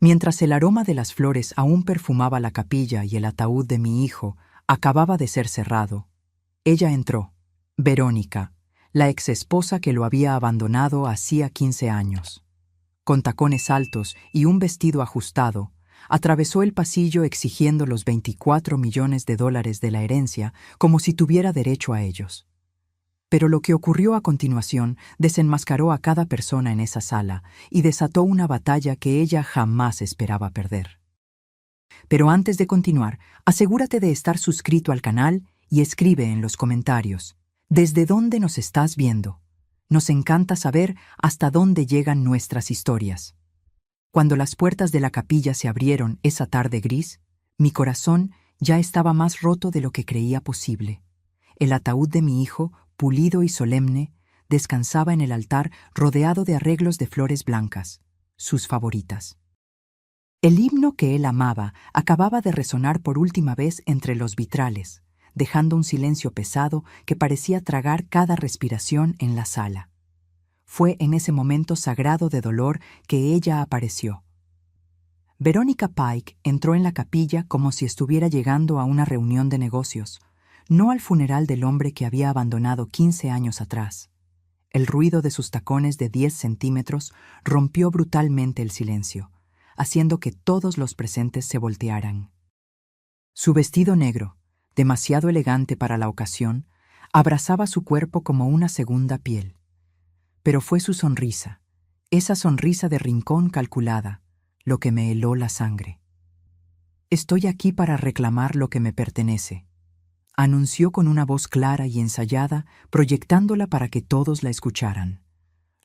Mientras el aroma de las flores aún perfumaba la capilla y el ataúd de mi hijo acababa de ser cerrado, ella entró, Verónica, la exesposa que lo había abandonado hacía 15 años. Con tacones altos y un vestido ajustado, atravesó el pasillo exigiendo los 24 millones de dólares de la herencia como si tuviera derecho a ellos. Pero lo que ocurrió a continuación desenmascaró a cada persona en esa sala y desató una batalla que ella jamás esperaba perder. Pero antes de continuar, asegúrate de estar suscrito al canal y escribe en los comentarios ¿desde dónde nos estás viendo? Nos encanta saber hasta dónde llegan nuestras historias. Cuando las puertas de la capilla se abrieron esa tarde gris, mi corazón ya estaba más roto de lo que creía posible. El ataúd de mi hijo, pulido y solemne, descansaba en el altar rodeado de arreglos de flores blancas, sus favoritas. El himno que él amaba acababa de resonar por última vez entre los vitrales, dejando un silencio pesado que parecía tragar cada respiración en la sala. Fue en ese momento sagrado de dolor que ella apareció. Verónica Pike entró en la capilla como si estuviera llegando a una reunión de negocios, no al funeral del hombre que había abandonado 15 años atrás. El ruido de sus tacones de 10 centímetros rompió brutalmente el silencio, haciendo que todos los presentes se voltearan. Su vestido negro, demasiado elegante para la ocasión, abrazaba su cuerpo como una segunda piel. Pero fue su sonrisa, esa sonrisa de rincón calculada, lo que me heló la sangre. «Estoy aquí para reclamar lo que me pertenece», anunció con una voz clara y ensayada, proyectándola para que todos la escucharan.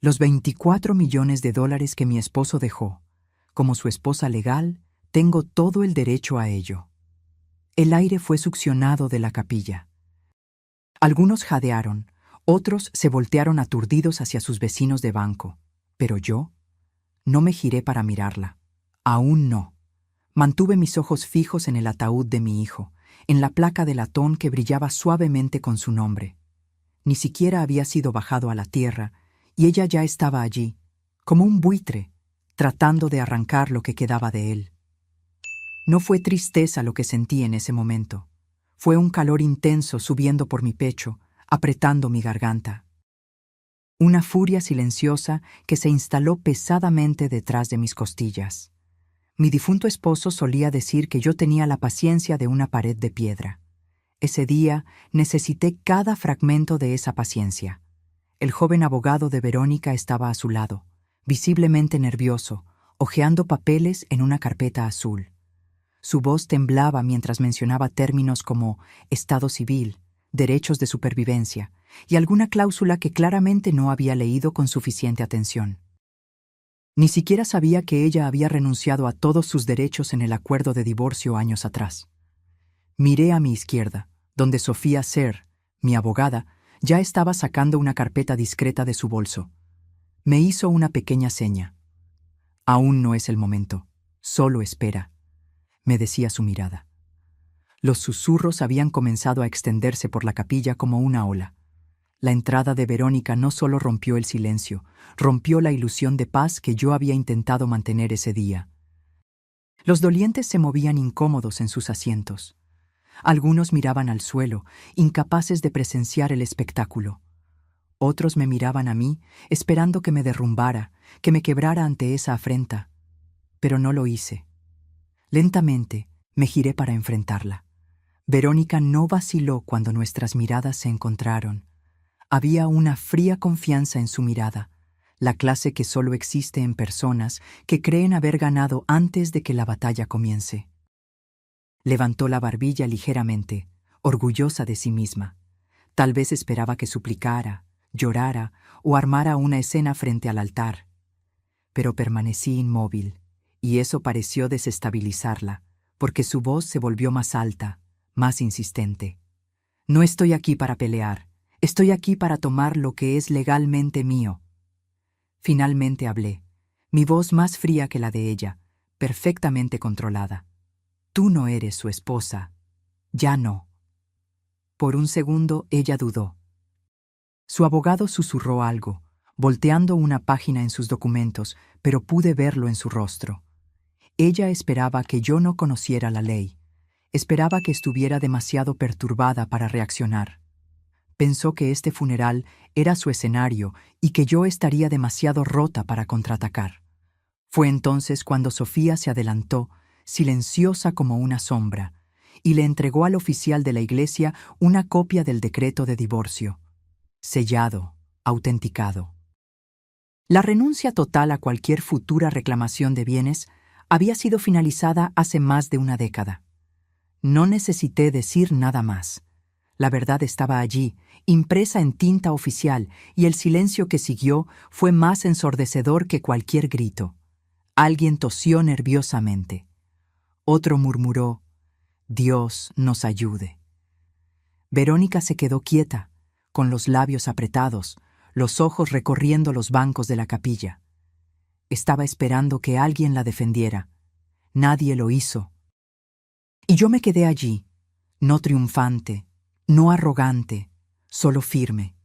«Los 24 millones de dólares que mi esposo dejó. Como su esposa legal, tengo todo el derecho a ello». El aire fue succionado de la capilla. Algunos jadearon, otros se voltearon aturdidos hacia sus vecinos de banco. Pero yo no me giré para mirarla. Aún no. Mantuve mis ojos fijos en el ataúd de mi hijo, en la placa de latón que brillaba suavemente con su nombre. Ni siquiera había sido bajado a la tierra, y ella ya estaba allí, como un buitre, tratando de arrancar lo que quedaba de él. No fue tristeza lo que sentí en ese momento. Fue un calor intenso subiendo por mi pecho, apretando mi garganta. Una furia silenciosa que se instaló pesadamente detrás de mis costillas. Mi difunto esposo solía decir que yo tenía la paciencia de una pared de piedra. Ese día necesité cada fragmento de esa paciencia. El joven abogado de Verónica estaba a su lado, visiblemente nervioso, hojeando papeles en una carpeta azul. Su voz temblaba mientras mencionaba términos como estado civil, derechos de supervivencia y alguna cláusula que claramente no había leído con suficiente atención. Ni siquiera sabía que ella había renunciado a todos sus derechos en el acuerdo de divorcio años atrás. Miré a mi izquierda, donde Sofía Ser, mi abogada, ya estaba sacando una carpeta discreta de su bolso. Me hizo una pequeña seña. «Aún no es el momento. Solo espera», me decía su mirada. Los susurros habían comenzado a extenderse por la capilla como una ola. La entrada de Verónica no solo rompió el silencio, rompió la ilusión de paz que yo había intentado mantener ese día. Los dolientes se movían incómodos en sus asientos. Algunos miraban al suelo, incapaces de presenciar el espectáculo. Otros me miraban a mí, esperando que me derrumbara, que me quebrara ante esa afrenta. Pero no lo hice. Lentamente me giré para enfrentarla. Verónica no vaciló cuando nuestras miradas se encontraron. Había una fría confianza en su mirada, la clase que solo existe en personas que creen haber ganado antes de que la batalla comience. Levantó la barbilla ligeramente, orgullosa de sí misma. Tal vez esperaba que suplicara, llorara o armara una escena frente al altar. Pero permanecí inmóvil, y eso pareció desestabilizarla, porque su voz se volvió más alta, más insistente. «No estoy aquí para pelear. Estoy aquí para tomar lo que es legalmente mío». Finalmente hablé, mi voz más fría que la de ella, perfectamente controlada. «Tú no eres su esposa. Ya no». Por un segundo ella dudó. Su abogado susurró algo, volteando una página en sus documentos, pero pude verlo en su rostro. Ella esperaba que yo no conociera la ley. Esperaba que estuviera demasiado perturbada para reaccionar. Pensó que este funeral era su escenario y que yo estaría demasiado rota para contraatacar. Fue entonces cuando Sofía se adelantó, silenciosa como una sombra, y le entregó al oficial de la iglesia una copia del decreto de divorcio, sellado, autenticado. La renuncia total a cualquier futura reclamación de bienes había sido finalizada hace más de una década. No necesité decir nada más. La verdad estaba allí, impresa en tinta oficial, y el silencio que siguió fue más ensordecedor que cualquier grito. Alguien tosió nerviosamente. Otro murmuró: «Dios nos ayude». Verónica se quedó quieta, con los labios apretados, los ojos recorriendo los bancos de la capilla. Estaba esperando que alguien la defendiera. Nadie lo hizo. Y yo me quedé allí, no triunfante, no arrogante, solo firme.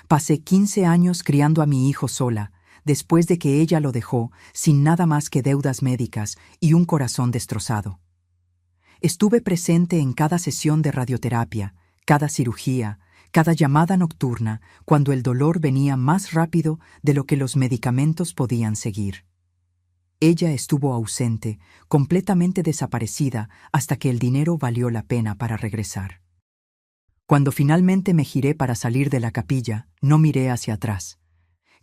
Pasé 15 años criando a mi hijo sola, después de que ella lo dejó, sin nada más que deudas médicas y un corazón destrozado. Estuve presente en cada sesión de radioterapia, cada cirugía, cada llamada nocturna, cuando el dolor venía más rápido de lo que los medicamentos podían seguir. Ella estuvo ausente, completamente desaparecida, hasta que el dinero valió la pena para regresar. Cuando finalmente me giré para salir de la capilla, no miré hacia atrás.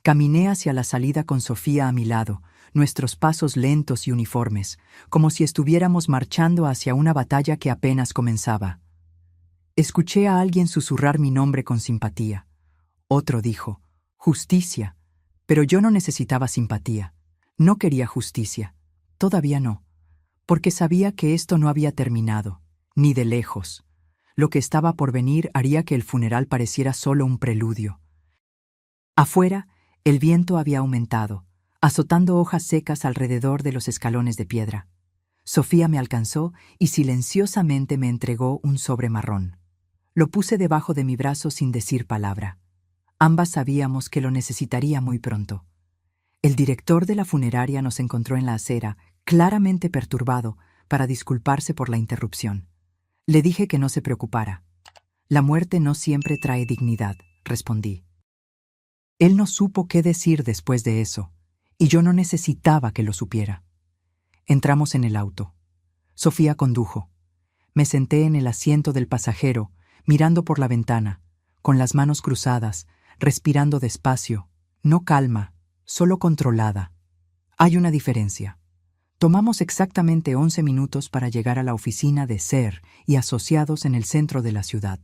Caminé hacia la salida con Sofía a mi lado, nuestros pasos lentos y uniformes, como si estuviéramos marchando hacia una batalla que apenas comenzaba. Escuché a alguien susurrar mi nombre con simpatía. Otro dijo: «Justicia». Pero yo no necesitaba simpatía. No quería justicia. Todavía no. Porque sabía que esto no había terminado, ni de lejos. Lo que estaba por venir haría que el funeral pareciera solo un preludio. Afuera, el viento había aumentado, azotando hojas secas alrededor de los escalones de piedra. Sofía me alcanzó y silenciosamente me entregó un sobre marrón. Lo puse debajo de mi brazo sin decir palabra. Ambas sabíamos que lo necesitaría muy pronto. El director de la funeraria nos encontró en la acera, claramente perturbado, para disculparse por la interrupción. Le dije que no se preocupara. «La muerte no siempre trae dignidad», respondí. Él no supo qué decir después de eso, y yo no necesitaba que lo supiera. Entramos en el auto. Sofía condujo. Me senté en el asiento del pasajero, mirando por la ventana, con las manos cruzadas, respirando despacio, no calma, solo controlada. Hay una diferencia. Tomamos exactamente 11 minutos para llegar a la oficina de SER y Asociados en el centro de la ciudad.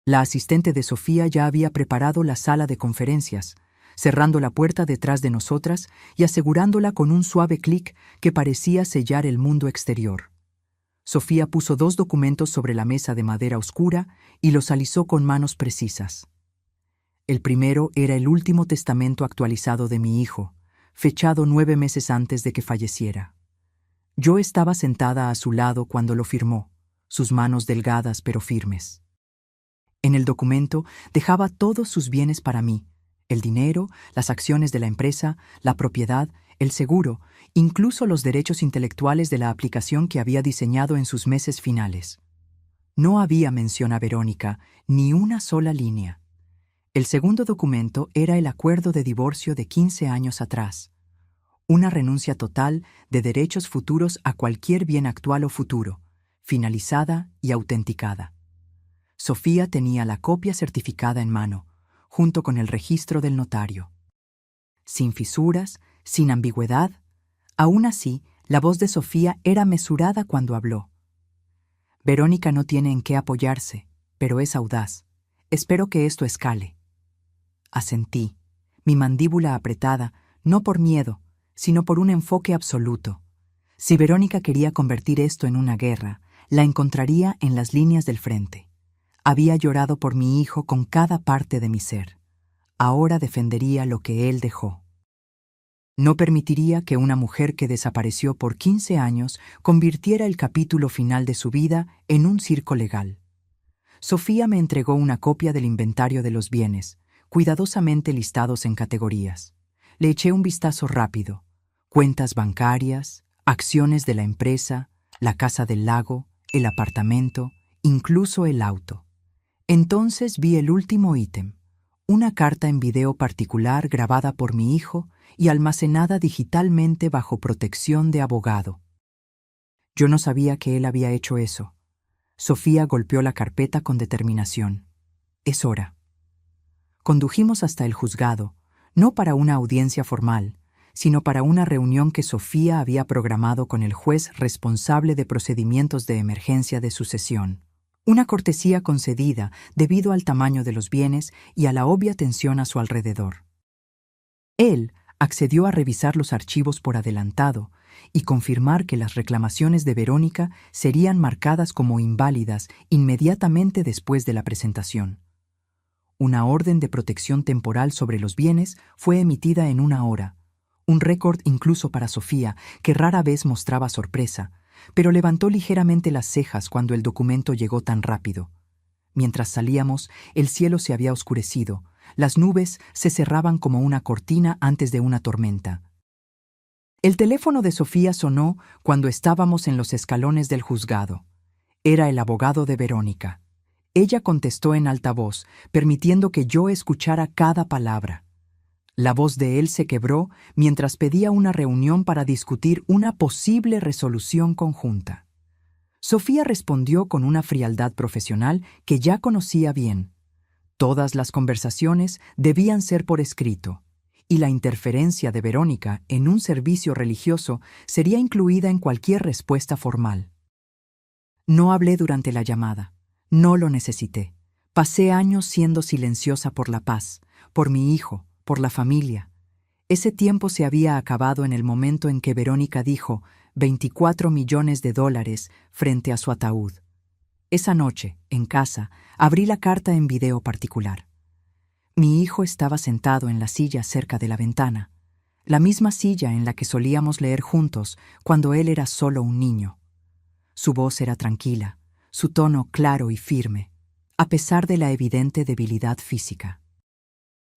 La asistente de Sofía ya había preparado la sala de conferencias, cerrando la puerta detrás de nosotras y asegurándola con un suave clic que parecía sellar el mundo exterior. Sofía puso 2 documentos sobre la mesa de madera oscura y los alisó con manos precisas. El primero era el último testamento actualizado de mi hijo, fechado 9 meses antes de que falleciera. Yo estaba sentada a su lado cuando lo firmó, sus manos delgadas pero firmes. En el documento dejaba todos sus bienes para mí: el dinero, las acciones de la empresa, la propiedad, el seguro, incluso los derechos intelectuales de la aplicación que había diseñado en sus meses finales. No había mención a Verónica, ni una sola línea. El segundo documento era el acuerdo de divorcio de 15 años atrás. Una renuncia total de derechos futuros a cualquier bien actual o futuro, finalizada y autenticada. Sofía tenía la copia certificada en mano, junto con el registro del notario. Sin fisuras, sin ambigüedad. Aún así, la voz de Sofía era mesurada cuando habló. «Verónica no tiene en qué apoyarse, pero es audaz. Espero que esto escale». Asentí, mi mandíbula apretada, no por miedo, sino por un enfoque absoluto. Si Verónica quería convertir esto en una guerra, la encontraría en las líneas del frente. Había llorado por mi hijo con cada parte de mi ser. Ahora defendería lo que él dejó. No permitiría que una mujer que desapareció por 15 años convirtiera el capítulo final de su vida en un circo legal. Sofía me entregó una copia del inventario de los bienes, cuidadosamente listados en categorías. Le eché un vistazo rápido: cuentas bancarias, acciones de la empresa, la casa del lago, el apartamento, incluso el auto. Entonces vi el último ítem, una carta en video particular grabada por mi hijo y almacenada digitalmente bajo protección de abogado. Yo no sabía que él había hecho eso. Sofía golpeó la carpeta con determinación. Es hora. Condujimos hasta el juzgado, no para una audiencia formal, sino para una reunión que Sofía había programado con el juez responsable de procedimientos de emergencia de sucesión. Una cortesía concedida debido al tamaño de los bienes y a la obvia tensión a su alrededor. Él accedió a revisar los archivos por adelantado y confirmar que las reclamaciones de Verónica serían marcadas como inválidas inmediatamente después de la presentación. Una orden de protección temporal sobre los bienes fue emitida en 1 hora, un récord incluso para Sofía, que rara vez mostraba sorpresa, pero levantó ligeramente las cejas cuando el documento llegó tan rápido. Mientras salíamos, el cielo se había oscurecido, las nubes se cerraban como una cortina antes de una tormenta. El teléfono de Sofía sonó cuando estábamos en los escalones del juzgado. Era el abogado de Verónica. Ella contestó en altavoz, permitiendo que yo escuchara cada palabra. La voz de él se quebró mientras pedía una reunión para discutir una posible resolución conjunta. Sofía respondió con una frialdad profesional que ya conocía bien. Todas las conversaciones debían ser por escrito, y la interferencia de Verónica en un servicio religioso sería incluida en cualquier respuesta formal. No hablé durante la llamada. No lo necesité. Pasé años siendo silenciosa por la paz, por mi hijo, por la familia. Ese tiempo se había acabado en el momento en que Verónica dijo $24 millones frente a su ataúd. Esa noche, en casa, abrí la carta en video particular. Mi hijo estaba sentado en la silla cerca de la ventana, la misma silla en la que solíamos leer juntos cuando él era solo un niño. Su voz era tranquila, su tono claro y firme, a pesar de la evidente debilidad física.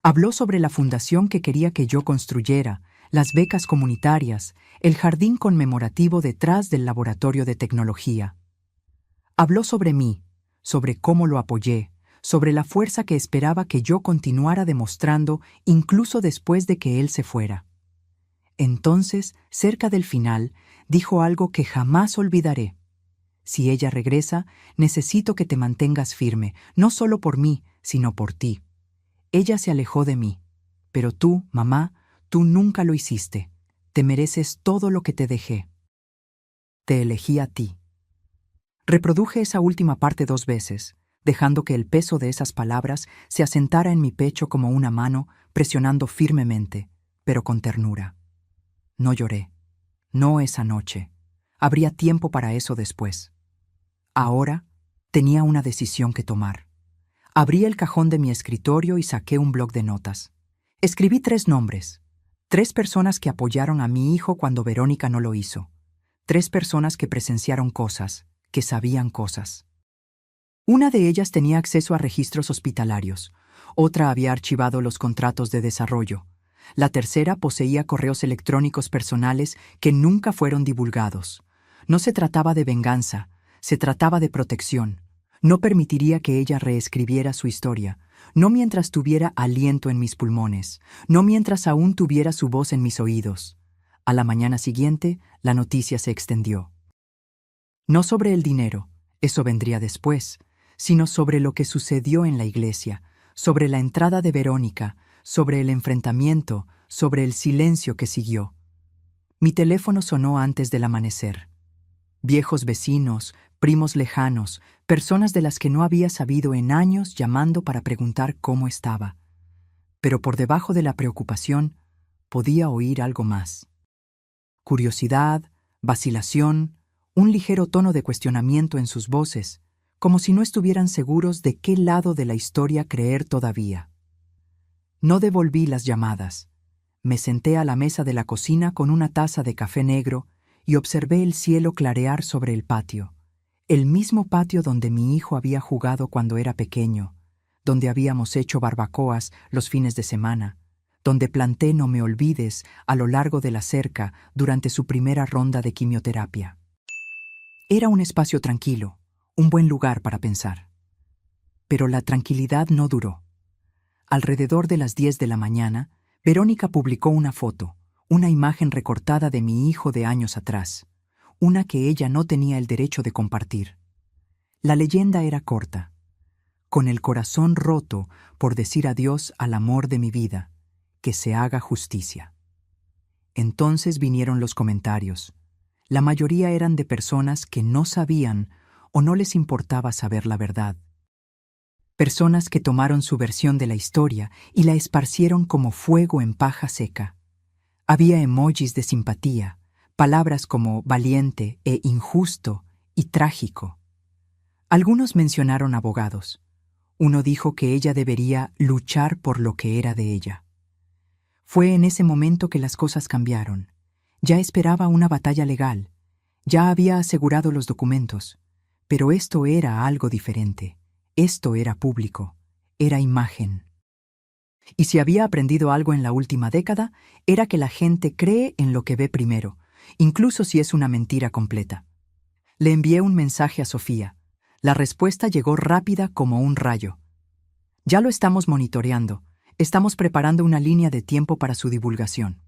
Habló sobre la fundación que quería que yo construyera, las becas comunitarias, el jardín conmemorativo detrás del laboratorio de tecnología. Habló sobre mí, sobre cómo lo apoyé, sobre la fuerza que esperaba que yo continuara demostrando incluso después de que él se fuera. Entonces, cerca del final, dijo algo que jamás olvidaré. Si ella regresa, necesito que te mantengas firme, no solo por mí, sino por ti. Ella se alejó de mí, pero tú, mamá, tú nunca lo hiciste. Te mereces todo lo que te dejé. Te elegí a ti. Reproduje esa última parte 2 veces, dejando que el peso de esas palabras se asentara en mi pecho como una mano, presionando firmemente, pero con ternura. No lloré. No esa noche. Habría tiempo para eso después. Ahora tenía una decisión que tomar. Abrí el cajón de mi escritorio y saqué un bloc de notas. Escribí 3 nombres. 3 personas que apoyaron a mi hijo cuando Verónica no lo hizo. 3 personas que presenciaron cosas, que sabían cosas. Una de ellas tenía acceso a registros hospitalarios. Otra había archivado los contratos de desarrollo. La tercera poseía correos electrónicos personales que nunca fueron divulgados. No se trataba de venganza, se trataba de protección. No permitiría que ella reescribiera su historia, no mientras tuviera aliento en mis pulmones, no mientras aún tuviera su voz en mis oídos. A la mañana siguiente, la noticia se extendió. No sobre el dinero, eso vendría después, sino sobre lo que sucedió en la iglesia, sobre la entrada de Verónica, sobre el enfrentamiento, sobre el silencio que siguió. Mi teléfono sonó antes del amanecer. Viejos vecinos, primos lejanos, personas de las que no había sabido en años llamando para preguntar cómo estaba. Pero por debajo de la preocupación, podía oír algo más. Curiosidad, vacilación, un ligero tono de cuestionamiento en sus voces, como si no estuvieran seguros de qué lado de la historia creer todavía. No devolví las llamadas. Me senté a la mesa de la cocina con una taza de café negro y observé el cielo clarear sobre el patio, el mismo patio donde mi hijo había jugado cuando era pequeño, donde habíamos hecho barbacoas los fines de semana, donde planté "No me olvides" a lo largo de la cerca durante su primera ronda de quimioterapia. Era un espacio tranquilo, un buen lugar para pensar. Pero la tranquilidad no duró. Alrededor de las 10 de la mañana, Verónica publicó una foto, una imagen recortada de mi hijo de años atrás, una que ella no tenía el derecho de compartir. La leyenda era corta: con el corazón roto por decir adiós al amor de mi vida, que se haga justicia. Entonces vinieron los comentarios. La mayoría eran de personas que no sabían o no les importaba saber la verdad. Personas que tomaron su versión de la historia y la esparcieron como fuego en paja seca. Había emojis de simpatía, palabras como valiente e injusto y trágico. Algunos mencionaron abogados. Uno dijo que ella debería luchar por lo que era de ella. Fue en ese momento que las cosas cambiaron. Ya esperaba una batalla legal. Ya había asegurado los documentos. Pero esto era algo diferente. Esto era público. Era imagen. Y si había aprendido algo en la última década, era que la gente cree en lo que ve primero, incluso si es una mentira completa. Le envié un mensaje a Sofía. La respuesta llegó rápida como un rayo. Ya lo estamos monitoreando. Estamos preparando una línea de tiempo para su divulgación.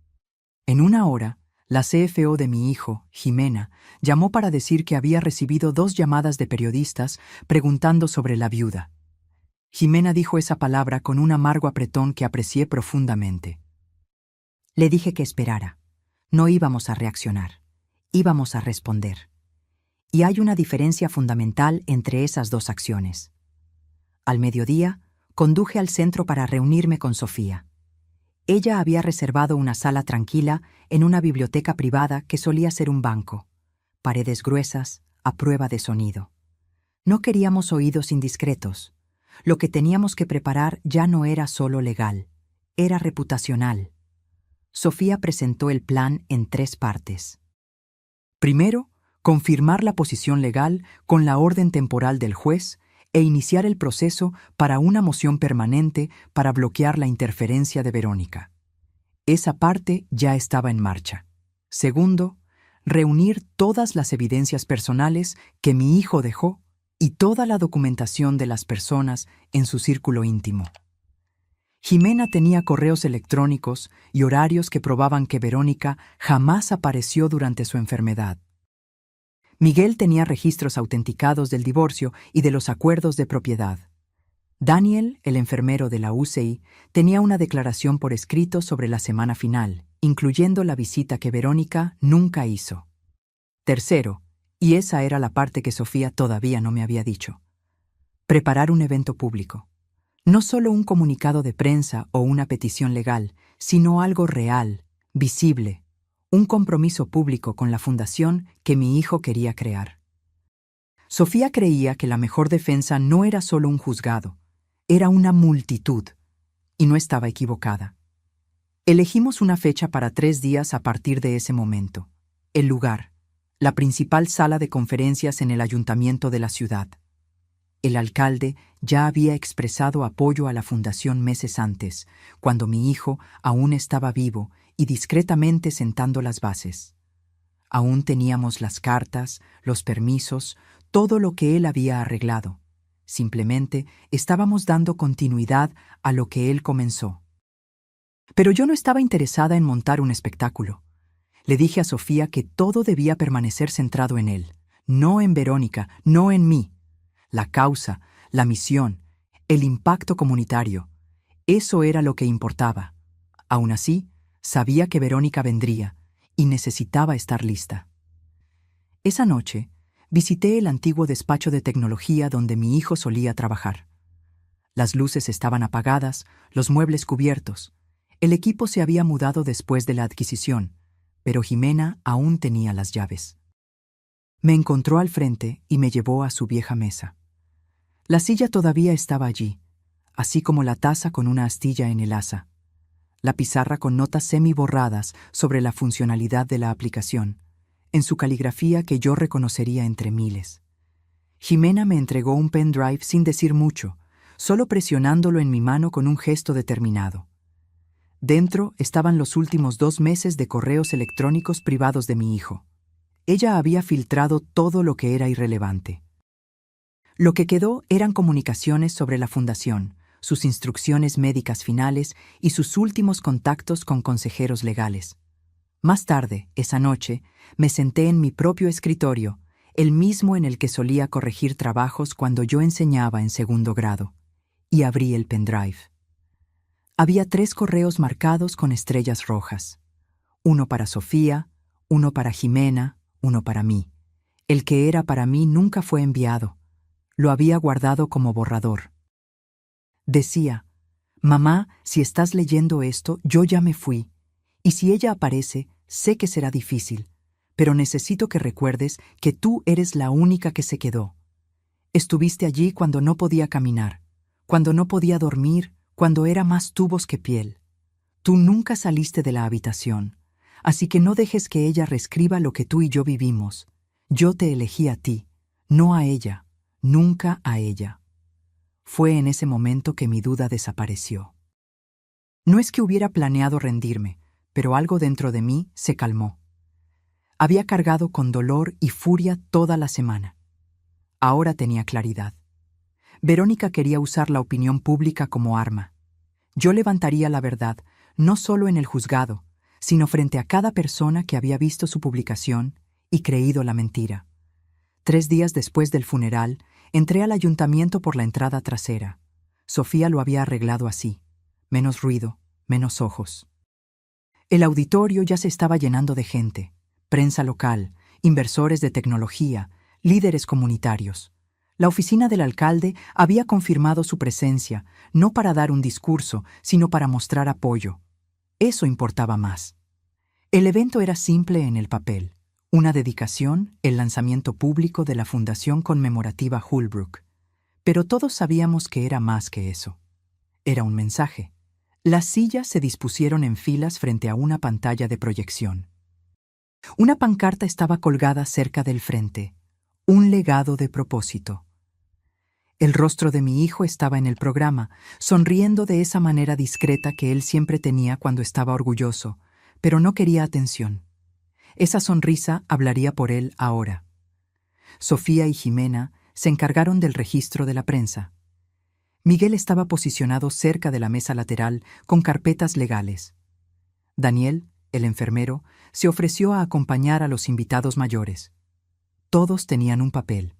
En una hora, la CFO de mi hijo, Jimena, llamó para decir que había recibido 2 llamadas de periodistas preguntando sobre la viuda. Jimena dijo esa palabra con un amargo apretón que aprecié profundamente. Le dije que esperara. No íbamos a reaccionar. Íbamos a responder. Y hay una diferencia fundamental entre esas 2 acciones. Al mediodía, conduje al centro para reunirme con Sofía. Ella había reservado una sala tranquila en una biblioteca privada que solía ser un banco. Paredes gruesas, a prueba de sonido. No queríamos oídos indiscretos. Lo que teníamos que preparar ya no era solo legal, era reputacional. Sofía presentó el plan en 3 partes. Primero, confirmar la posición legal con la orden temporal del juez e iniciar el proceso para una moción permanente para bloquear la interferencia de Verónica. Esa parte ya estaba en marcha. Segundo, reunir todas las evidencias personales que mi hijo dejó y toda la documentación de las personas en su círculo íntimo. Jimena tenía correos electrónicos y horarios que probaban que Verónica jamás apareció durante su enfermedad. Miguel tenía registros autenticados del divorcio y de los acuerdos de propiedad. Daniel, el enfermero de la UCI, tenía una declaración por escrito sobre la semana final, incluyendo la visita que Verónica nunca hizo. Tercero, y esa era la parte que Sofía todavía no me había dicho, preparar un evento público. No solo un comunicado de prensa o una petición legal, sino algo real, visible, un compromiso público con la fundación que mi hijo quería crear. Sofía creía que la mejor defensa no era solo un juzgado, era una multitud, y no estaba equivocada. Elegimos una fecha para 3 días a partir de ese momento. El lugar, la principal sala de conferencias en el ayuntamiento de la ciudad. El alcalde ya había expresado apoyo a la fundación meses antes, cuando mi hijo aún estaba vivo y discretamente sentando las bases. Aún teníamos las cartas, los permisos, todo lo que él había arreglado. Simplemente estábamos dando continuidad a lo que él comenzó. Pero yo no estaba interesada en montar un espectáculo. Le dije a Sofía que todo debía permanecer centrado en él, no en Verónica, no en mí. La causa, la misión, el impacto comunitario, eso era lo que importaba. Aún así, sabía que Verónica vendría y necesitaba estar lista. Esa noche, visité el antiguo despacho de tecnología donde mi hijo solía trabajar. Las luces estaban apagadas, los muebles cubiertos. El equipo se había mudado después de la adquisición, pero Jimena aún tenía las llaves. Me encontró al frente y me llevó a su vieja mesa. La silla todavía estaba allí, así como la taza con una astilla en el asa, la pizarra con notas semi-borradas sobre la funcionalidad de la aplicación, en su caligrafía que yo reconocería entre miles. Jimena me entregó un pendrive sin decir mucho, solo presionándolo en mi mano con un gesto determinado. Dentro estaban los últimos 2 meses de correos electrónicos privados de mi hijo. Ella había filtrado todo lo que era irrelevante. Lo que quedó eran comunicaciones sobre la fundación, sus instrucciones médicas finales y sus últimos contactos con consejeros legales. Más tarde, esa noche, me senté en mi propio escritorio, el mismo en el que solía corregir trabajos cuando yo enseñaba en 2º grado, y abrí el pendrive. Había 3 correos marcados con estrellas rojas. Uno para Sofía, uno para Jimena, uno para mí. El que era para mí nunca fue enviado. Lo había guardado como borrador. Decía: «Mamá, si estás leyendo esto, yo ya me fui. Y si ella aparece, sé que será difícil, pero necesito que recuerdes que tú eres la única que se quedó. Estuviste allí cuando no podía caminar, cuando no podía dormir, cuando era más tubos que piel. Tú nunca saliste de la habitación, así que no dejes que ella reescriba lo que tú y yo vivimos. Yo te elegí a ti, no a ella, nunca a ella». Fue en ese momento que mi duda desapareció. No es que hubiera planeado rendirme, pero algo dentro de mí se calmó. Había cargado con dolor y furia toda la semana. Ahora tenía claridad. Verónica quería usar la opinión pública como arma. Yo levantaría la verdad, no solo en el juzgado, sino frente a cada persona que había visto su publicación y creído la mentira. 3 días después del funeral, entré al ayuntamiento por la entrada trasera. Sofía lo había arreglado así: menos ruido, menos ojos. El auditorio ya se estaba llenando de gente: prensa local, inversores de tecnología, líderes comunitarios. La oficina del alcalde había confirmado su presencia, no para dar un discurso, sino para mostrar apoyo. Eso importaba más. El evento era simple en el papel: una dedicación, el lanzamiento público de la Fundación Conmemorativa Holbrook. Pero todos sabíamos que era más que eso. Era un mensaje. Las sillas se dispusieron en filas frente a una pantalla de proyección. Una pancarta estaba colgada cerca del frente: un legado de propósito. El rostro de mi hijo estaba en el programa, sonriendo de esa manera discreta que él siempre tenía cuando estaba orgulloso, pero no quería atención. Esa sonrisa hablaría por él ahora. Sofía y Jimena se encargaron del registro de la prensa. Miguel estaba posicionado cerca de la mesa lateral con carpetas legales. Daniel, el enfermero, se ofreció a acompañar a los invitados mayores. Todos tenían un papel.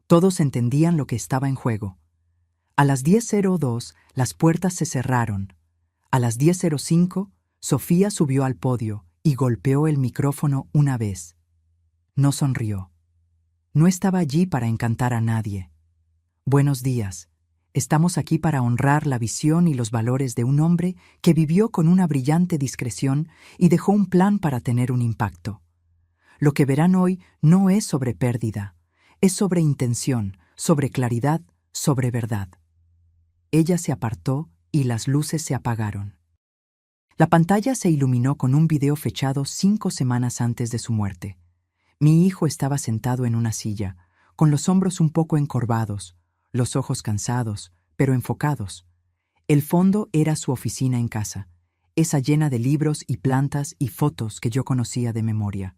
Todos entendían lo que estaba en juego. A las 10:02 las puertas se cerraron. A las 10:05 Sofía subió al podio y golpeó el micrófono una vez. No sonrió. No estaba allí para encantar a nadie. «Buenos días. Estamos aquí para honrar la visión y los valores de un hombre que vivió con una brillante discreción y dejó un plan para tener un impacto. Lo que verán hoy no es sobre pérdida, es sobre intención, sobre claridad, sobre verdad». Ella se apartó y las luces se apagaron. La pantalla se iluminó con un video fechado 5 semanas antes de su muerte. Mi hijo estaba sentado en una silla, con los hombros un poco encorvados, los ojos cansados, pero enfocados. El fondo era su oficina en casa, esa llena de libros y plantas y fotos que yo conocía de memoria.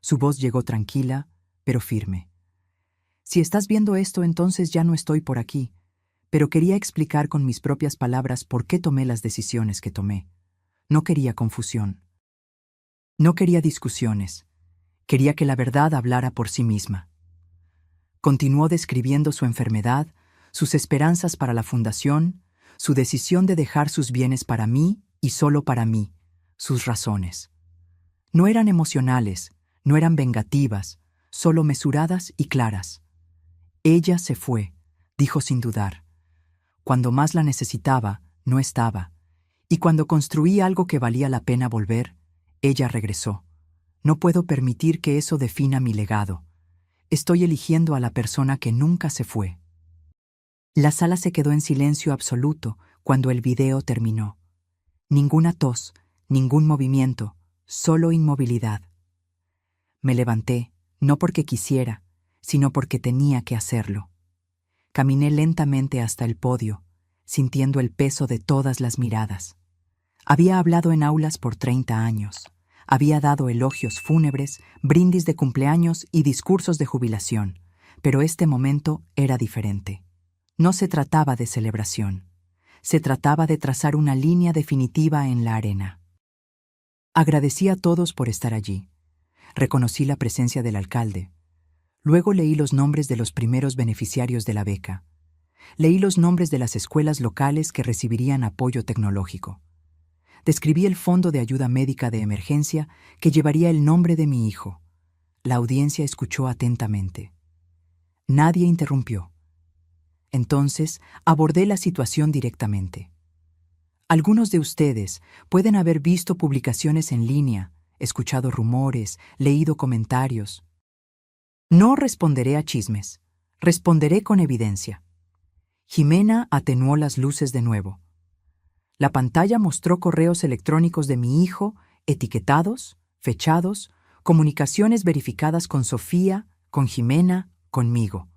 Su voz llegó tranquila, pero firme. «Si estás viendo esto, entonces ya no estoy por aquí, pero quería explicar con mis propias palabras por qué tomé las decisiones que tomé. No quería confusión. No quería discusiones. Quería que la verdad hablara por sí misma». Continuó describiendo su enfermedad, sus esperanzas para la fundación, su decisión de dejar sus bienes para mí y solo para mí, sus razones. No eran emocionales, no eran vengativas, solo mesuradas y claras. «Ella se fue», dijo sin dudar. «Cuando más la necesitaba, no estaba. Y cuando construí algo que valía la pena volver, ella regresó. No puedo permitir que eso defina mi legado. Estoy eligiendo a la persona que nunca se fue». La sala se quedó en silencio absoluto cuando el video terminó. Ninguna tos, ningún movimiento, solo inmovilidad. Me levanté, no porque quisiera, sino porque tenía que hacerlo. Caminé lentamente hasta el podio, sintiendo el peso de todas las miradas. Había hablado en aulas por 30 años. Había dado elogios fúnebres, brindis de cumpleaños y discursos de jubilación. Pero este momento era diferente. No se trataba de celebración. Se trataba de trazar una línea definitiva en la arena. Agradecí a todos por estar allí. Reconocí la presencia del alcalde. Luego leí los nombres de los primeros beneficiarios de la beca. Leí los nombres de las escuelas locales que recibirían apoyo tecnológico. Describí el fondo de ayuda médica de emergencia que llevaría el nombre de mi hijo. La audiencia escuchó atentamente. Nadie interrumpió. Entonces abordé la situación directamente. Algunos de ustedes pueden haber visto publicaciones en línea, escuchado rumores, leído comentarios. No responderé a chismes, responderé con evidencia. Jimena atenuó las luces de nuevo. La pantalla mostró correos electrónicos de mi hijo, etiquetados, fechados, comunicaciones verificadas con Sofía, con Jimena, conmigo.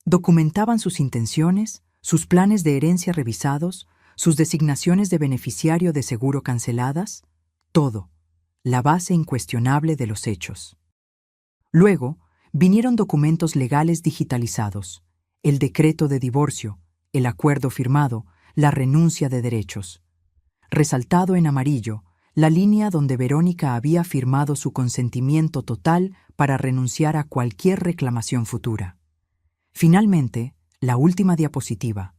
Documentaban sus intenciones, sus planes de herencia revisados, sus designaciones de beneficiario de seguro canceladas, todo, la base incuestionable de los hechos. Luego, vinieron documentos legales digitalizados, el decreto de divorcio, el acuerdo firmado, la renuncia de derechos. Resaltado en amarillo, la línea donde Verónica había firmado su consentimiento total para renunciar a cualquier reclamación futura. Finalmente, la última diapositiva,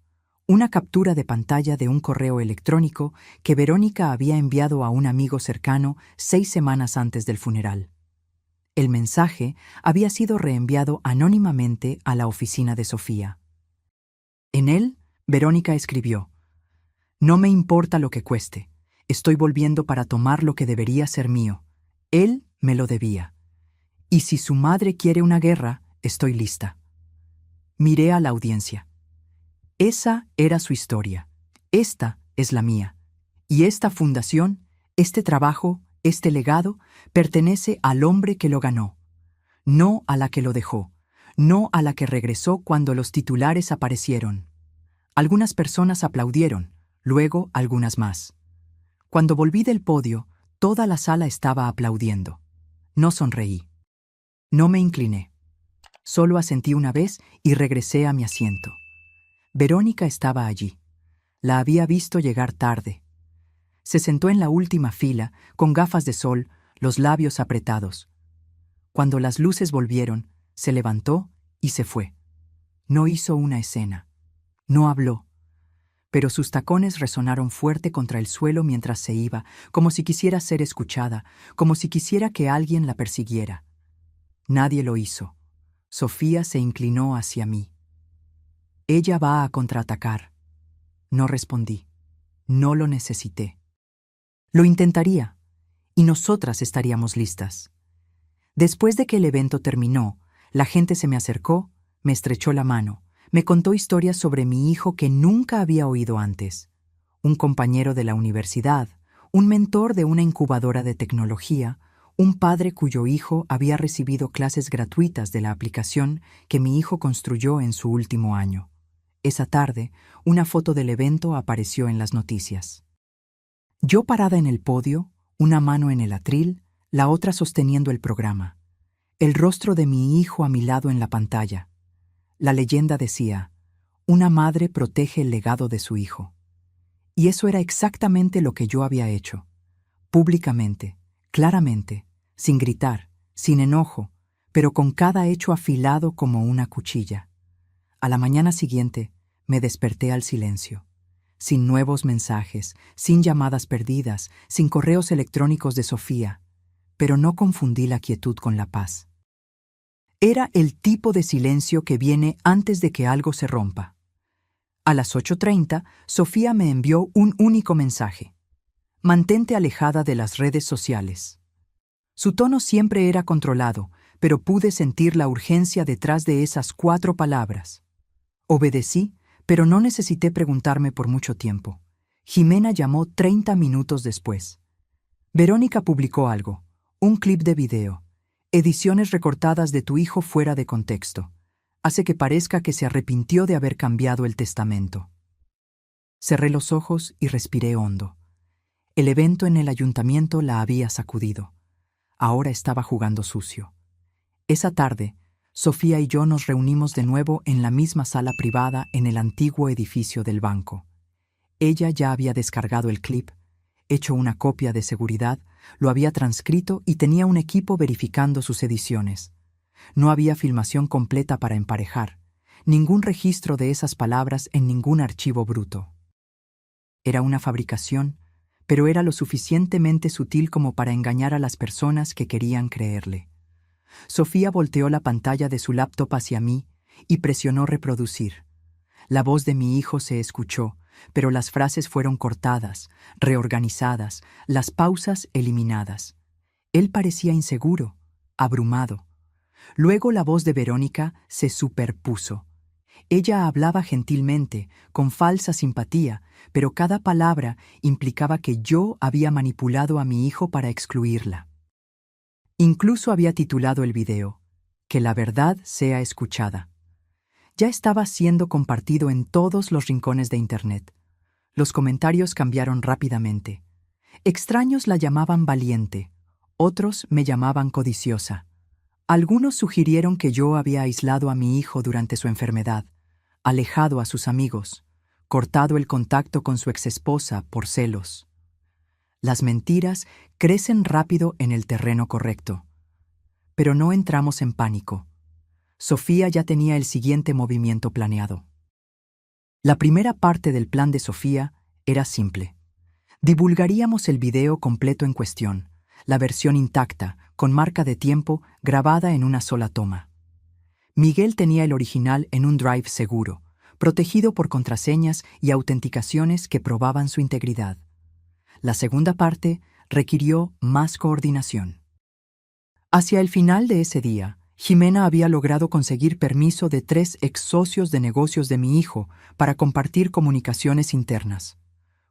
una captura de pantalla de un correo electrónico que Verónica había enviado a un amigo cercano 6 semanas antes del funeral. El mensaje había sido reenviado anónimamente a la oficina de Sofía. En él, Verónica escribió: «No me importa lo que cueste. Estoy volviendo para tomar lo que debería ser mío. Él me lo debía. Y si su madre quiere una guerra, estoy lista». Miré a la audiencia. Esa era su historia. Esta es la mía. Y esta fundación, este trabajo, este legado, pertenece al hombre que lo ganó. No a la que lo dejó. No a la que regresó cuando los titulares aparecieron. Algunas personas aplaudieron, luego algunas más. Cuando volví del podio, toda la sala estaba aplaudiendo. No sonreí. No me incliné. Solo asentí una vez y regresé a mi asiento. Verónica estaba allí. La había visto llegar tarde. Se sentó en la última fila, con gafas de sol, los labios apretados. Cuando las luces volvieron, se levantó y se fue. No hizo una escena. No habló. Pero sus tacones resonaron fuerte contra el suelo mientras se iba, como si quisiera ser escuchada, como si quisiera que alguien la persiguiera. Nadie lo hizo. Sofía se inclinó hacia mí. Ella va a contraatacar. No respondí. No lo necesité. Lo intentaría, y nosotras estaríamos listas. Después de que el evento terminó, la gente se me acercó, me estrechó la mano, me contó historias sobre mi hijo que nunca había oído antes. Un compañero de la universidad, un mentor de una incubadora de tecnología, un padre cuyo hijo había recibido clases gratuitas de la aplicación que mi hijo construyó en su último año. Esa tarde, una foto del evento apareció en las noticias. Yo parada en el podio, una mano en el atril, la otra sosteniendo el programa. El rostro de mi hijo a mi lado en la pantalla. La leyenda decía: «Una madre protege el legado de su hijo». Y eso era exactamente lo que yo había hecho. Públicamente, claramente, sin gritar, sin enojo, pero con cada hecho afilado como una cuchilla. A la mañana siguiente, me desperté al silencio. Sin nuevos mensajes, sin llamadas perdidas, sin correos electrónicos de Sofía, pero no confundí la quietud con la paz. Era el tipo de silencio que viene antes de que algo se rompa. A las 8:30, Sofía me envió un único mensaje: «Mantente alejada de las redes sociales». Su tono siempre era controlado, pero pude sentir la urgencia detrás de esas 4 palabras. Obedecí, pero no necesité preguntarme por mucho tiempo. Jimena llamó 30 minutos después. Verónica publicó algo, un clip de video. Ediciones recortadas de tu hijo fuera de contexto. Hace que parezca que se arrepintió de haber cambiado el testamento. Cerré los ojos y respiré hondo. El evento en el ayuntamiento la había sacudido. Ahora estaba jugando sucio. Esa tarde, Sofía y yo nos reunimos de nuevo en la misma sala privada en el antiguo edificio del banco. Ella ya había descargado el clip, hecho una copia de seguridad, lo había transcrito y tenía un equipo verificando sus ediciones. No había filmación completa para emparejar, ningún registro de esas palabras en ningún archivo bruto. Era una fabricación, pero era lo suficientemente sutil como para engañar a las personas que querían creerle. Sofía volteó la pantalla de su laptop hacia mí y presionó reproducir. La voz de mi hijo se escuchó, pero las frases fueron cortadas, reorganizadas, las pausas eliminadas. Él parecía inseguro, abrumado. Luego la voz de Verónica se superpuso. Ella hablaba gentilmente, con falsa simpatía, pero cada palabra implicaba que yo había manipulado a mi hijo para excluirla. Incluso había titulado el video, "Que la verdad sea escuchada". Ya estaba siendo compartido en todos los rincones de Internet. Los comentarios cambiaron rápidamente. Extraños la llamaban valiente, otros me llamaban codiciosa. Algunos sugirieron que yo había aislado a mi hijo durante su enfermedad, alejado a sus amigos, cortado el contacto con su exesposa por celos. Las mentiras crecen rápido en el terreno correcto. Pero no entramos en pánico. Sofía ya tenía el siguiente movimiento planeado. La primera parte del plan de Sofía era simple. Divulgaríamos el video completo en cuestión, la versión intacta, con marca de tiempo, grabada en una sola toma. Miguel tenía el original en un drive seguro, protegido por contraseñas y autenticaciones que probaban su integridad. La segunda parte requirió más coordinación. Hacia el final de ese día, Jimena había logrado conseguir permiso de 3 ex socios de negocios de mi hijo para compartir comunicaciones internas.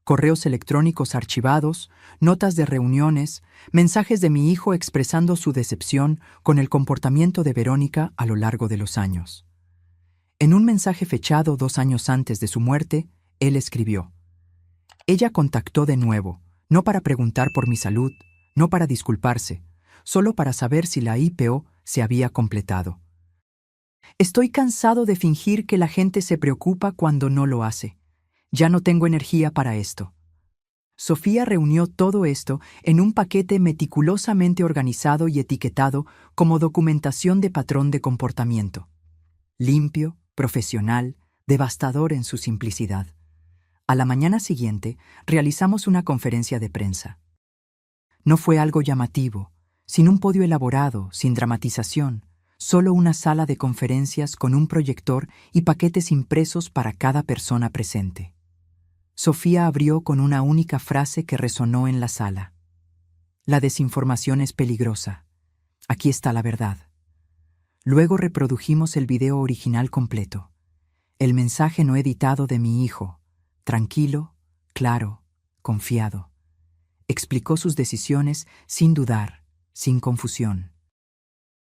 Correos electrónicos archivados, notas de reuniones, mensajes de mi hijo expresando su decepción con el comportamiento de Verónica a lo largo de los años. En un mensaje fechado 2 años antes de su muerte, él escribió: "Ella contactó de nuevo, no para preguntar por mi salud, no para disculparse, solo para saber si la IPO se había completado. Estoy cansado de fingir que la gente se preocupa cuando no lo hace. Ya no tengo energía para esto". Sofía reunió todo esto en un paquete meticulosamente organizado y etiquetado como documentación de patrón de comportamiento. Limpio, profesional, devastador en su simplicidad. A la mañana siguiente, realizamos una conferencia de prensa. No fue algo llamativo, sin un podio elaborado, sin dramatización, solo una sala de conferencias con un proyector y paquetes impresos para cada persona presente. Sofía abrió con una única frase que resonó en la sala. "La desinformación es peligrosa. Aquí está la verdad". Luego reprodujimos el video original completo. El mensaje no editado de mi hijo, tranquilo, claro, confiado. Explicó sus decisiones sin dudar, sin confusión.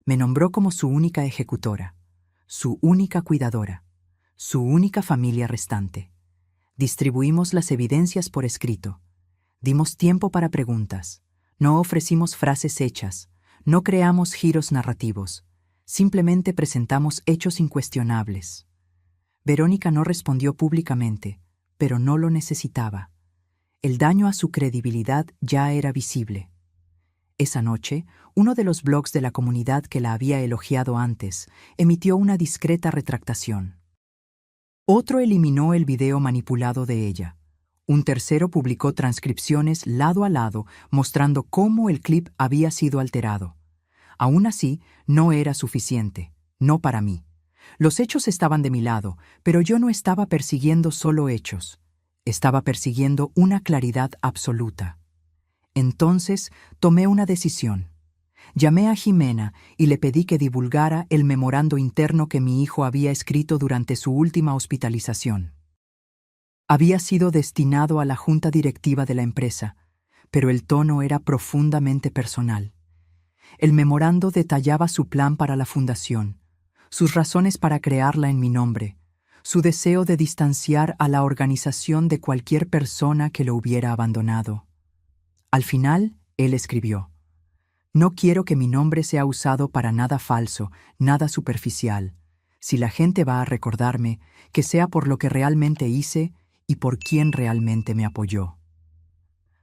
Me nombró como su única ejecutora, su única cuidadora, su única familia restante. Distribuimos las evidencias por escrito. Dimos tiempo para preguntas. No ofrecimos frases hechas. No creamos giros narrativos. Simplemente presentamos hechos incuestionables. Verónica no respondió públicamente, pero no lo necesitaba. El daño a su credibilidad ya era visible. Esa noche, uno de los blogs de la comunidad que la había elogiado antes emitió una discreta retractación. Otro eliminó el video manipulado de ella. Un tercero publicó transcripciones lado a lado mostrando cómo el clip había sido alterado. Aún así, no era suficiente, no para mí. Los hechos estaban de mi lado, pero yo no estaba persiguiendo solo hechos. Estaba persiguiendo una claridad absoluta. Entonces tomé una decisión. Llamé a Jimena y le pedí que divulgara el memorando interno que mi hijo había escrito durante su última hospitalización. Había sido destinado a la junta directiva de la empresa, pero el tono era profundamente personal. El memorando detallaba su plan para la fundación, sus razones para crearla en mi nombre, su deseo de distanciar a la organización de cualquier persona que lo hubiera abandonado. Al final, él escribió: «No quiero que mi nombre sea usado para nada falso, nada superficial. Si la gente va a recordarme, que sea por lo que realmente hice y por quien realmente me apoyó».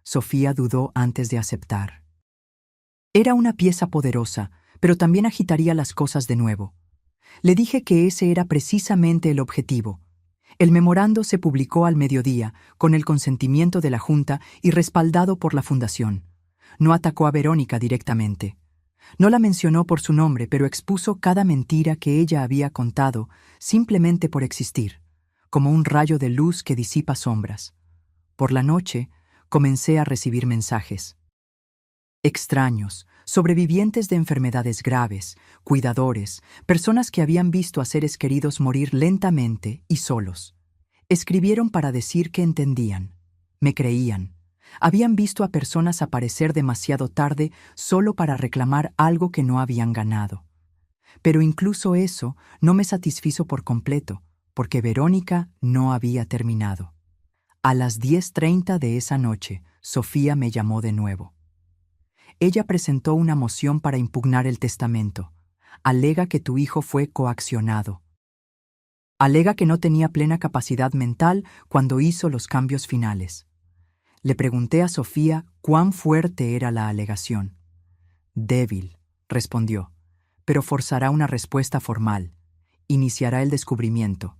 Sofía dudó antes de aceptar. Era una pieza poderosa, pero también agitaría las cosas de nuevo. Le dije que ese era precisamente el objetivo. El memorando se publicó al mediodía, con el consentimiento de la Junta y respaldado por la Fundación. No atacó a Verónica directamente. No la mencionó por su nombre, pero expuso cada mentira que ella había contado simplemente por existir, como un rayo de luz que disipa sombras. Por la noche, comencé a recibir mensajes. Extraños, sobrevivientes de enfermedades graves, cuidadores, personas que habían visto a seres queridos morir lentamente y solos. Escribieron para decir que entendían, me creían. Habían visto a personas aparecer demasiado tarde solo para reclamar algo que no habían ganado. Pero incluso eso no me satisfizo por completo, porque Verónica no había terminado. A las 10:30 de esa noche, Sofía me llamó de nuevo. Ella presentó una moción para impugnar el testamento. Alega que tu hijo fue coaccionado. Alega que no tenía plena capacidad mental cuando hizo los cambios finales. Le pregunté a Sofía cuán fuerte era la alegación. Débil, respondió, pero forzará una respuesta formal. Iniciará el descubrimiento.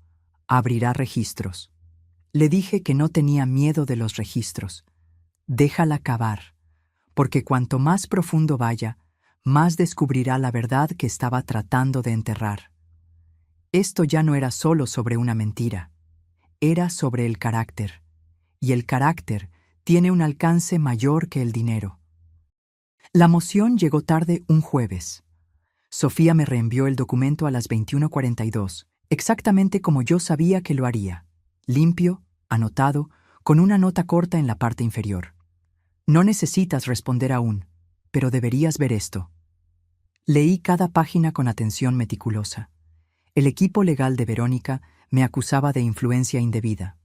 Abrirá registros. Le dije que no tenía miedo de los registros. Déjala cavar, porque cuanto más profundo vaya, más descubrirá la verdad que estaba tratando de enterrar. Esto ya no era solo sobre una mentira, era sobre el carácter, y el carácter tiene un alcance mayor que el dinero. La moción llegó tarde un jueves. Sofía me reenvió el documento a las 21:42, exactamente como yo sabía que lo haría, limpio, anotado, con una nota corta en la parte inferior. No necesitas responder aún, pero deberías ver esto. Leí cada página con atención meticulosa. El equipo legal de Verónica me acusaba de influencia indebida.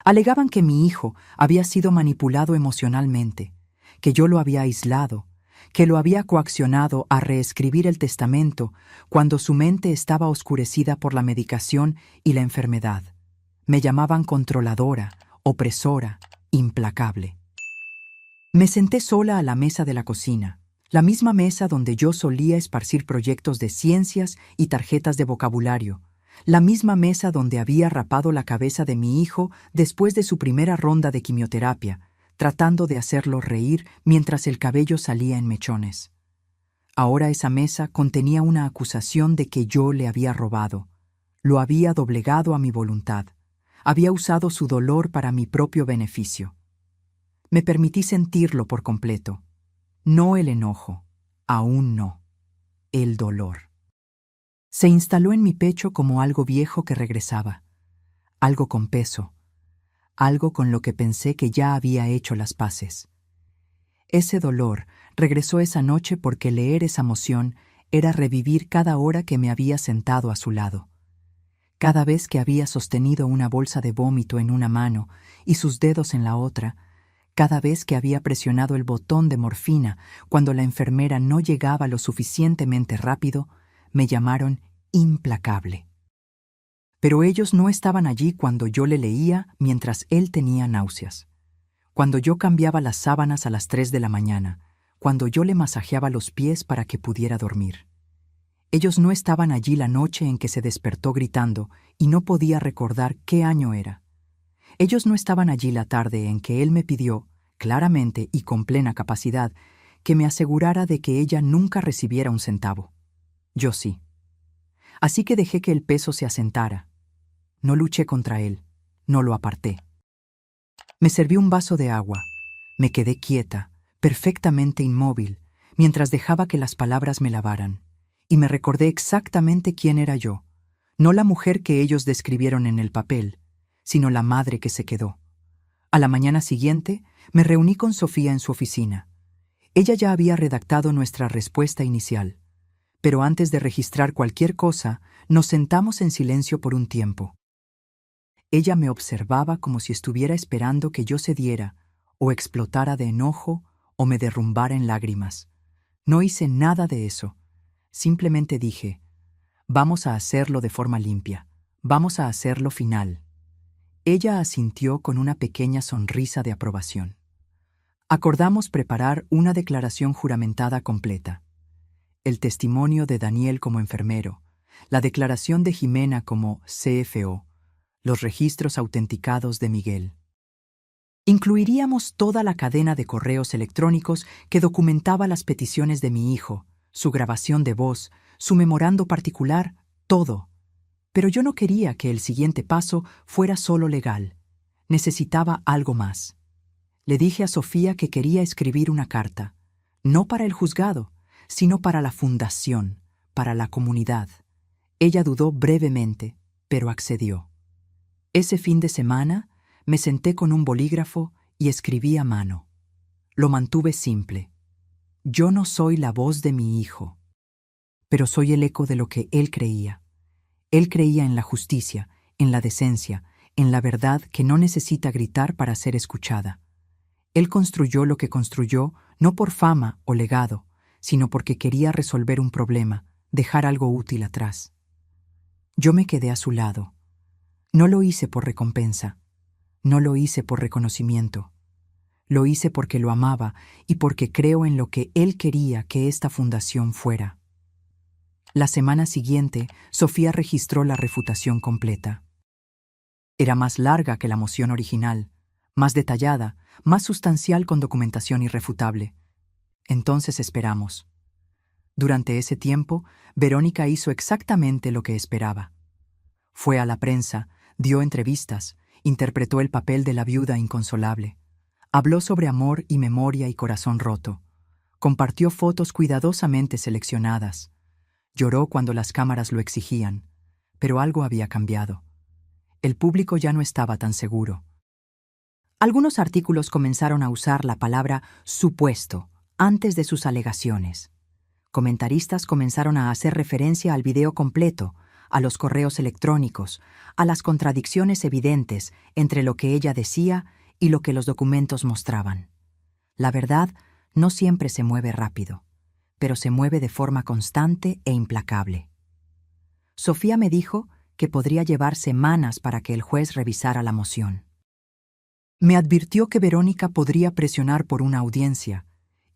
Alegaban que mi hijo había sido manipulado emocionalmente, que yo lo había aislado, que lo había coaccionado a reescribir el testamento cuando su mente estaba oscurecida por la medicación y la enfermedad. Me llamaban controladora, opresora, implacable. Me senté sola a la mesa de la cocina, la misma mesa donde yo solía esparcir proyectos de ciencias y tarjetas de vocabulario, la misma mesa donde había rapado la cabeza de mi hijo después de su primera ronda de quimioterapia, tratando de hacerlo reír mientras el cabello salía en mechones. Ahora esa mesa contenía una acusación de que yo le había robado, lo había doblegado a mi voluntad, había usado su dolor para mi propio beneficio. Me permití sentirlo por completo. No el enojo, aún no, el dolor. Se instaló en mi pecho como algo viejo que regresaba, algo con peso, algo con lo que pensé que ya había hecho las paces. Ese dolor regresó esa noche porque leer esa moción era revivir cada hora que me había sentado a su lado. Cada vez que había sostenido una bolsa de vómito en una mano y sus dedos en la otra, cada vez que había presionado el botón de morfina cuando la enfermera no llegaba lo suficientemente rápido, me llamaron implacable. Pero ellos no estaban allí cuando yo le leía mientras él tenía náuseas, cuando yo cambiaba las sábanas a las 3 de la mañana, cuando yo le masajeaba los pies para que pudiera dormir. Ellos no estaban allí la noche en que se despertó gritando y no podía recordar qué año era. Ellos no estaban allí la tarde en que él me pidió, claramente y con plena capacidad, que me asegurara de que ella nunca recibiera un centavo. Yo sí. Así que dejé que el peso se asentara. No luché contra él, no lo aparté. Me serví un vaso de agua. Me quedé quieta, perfectamente inmóvil, mientras dejaba que las palabras me lavaran. Y me recordé exactamente quién era yo, no la mujer que ellos describieron en el papel, sino la madre que se quedó. A la mañana siguiente, me reuní con Sofía en su oficina. Ella ya había redactado nuestra respuesta inicial, pero antes de registrar cualquier cosa, nos sentamos en silencio por un tiempo. Ella me observaba como si estuviera esperando que yo cediera o explotara de enojo, o me derrumbara en lágrimas. No hice nada de eso. Simplemente dije, vamos a hacerlo de forma limpia, vamos a hacerlo final. Ella asintió con una pequeña sonrisa de aprobación. Acordamos preparar una declaración juramentada completa. El testimonio de Daniel como enfermero, la declaración de Jimena como CFO, los registros autenticados de Miguel. Incluiríamos toda la cadena de correos electrónicos que documentaba las peticiones de mi hijo, su grabación de voz, su memorando particular, todo. Pero yo no quería que el siguiente paso fuera solo legal. Necesitaba algo más. Le dije a Sofía que quería escribir una carta, no para el juzgado, sino para la fundación, para la comunidad. Ella dudó brevemente, pero accedió. Ese fin de semana me senté con un bolígrafo y escribí a mano. Lo mantuve simple. Yo no soy la voz de mi hijo, pero soy el eco de lo que él creía. Él creía en la justicia, en la decencia, en la verdad que no necesita gritar para ser escuchada. Él construyó lo que construyó no por fama o legado, sino porque quería resolver un problema, dejar algo útil atrás. Yo me quedé a su lado. No lo hice por recompensa, no lo hice por reconocimiento. Lo hice porque lo amaba y porque creo en lo que él quería que esta fundación fuera. La semana siguiente, Sofía registró la refutación completa. Era más larga que la moción original, más detallada, más sustancial con documentación irrefutable. Entonces esperamos. Durante ese tiempo, Verónica hizo exactamente lo que esperaba. Fue a la prensa, dio entrevistas, interpretó el papel de la viuda inconsolable. Habló sobre amor y memoria y corazón roto. Compartió fotos cuidadosamente seleccionadas. Lloró cuando las cámaras lo exigían, pero algo había cambiado. El público ya no estaba tan seguro. Algunos artículos comenzaron a usar la palabra supuesto antes de sus alegaciones. Comentaristas comenzaron a hacer referencia al video completo, a los correos electrónicos, a las contradicciones evidentes entre lo que ella decía y lo que los documentos mostraban. La verdad no siempre se mueve rápido, pero se mueve de forma constante e implacable. Sofía me dijo que podría llevar semanas para que el juez revisara la moción. Me advirtió que Verónica podría presionar por una audiencia,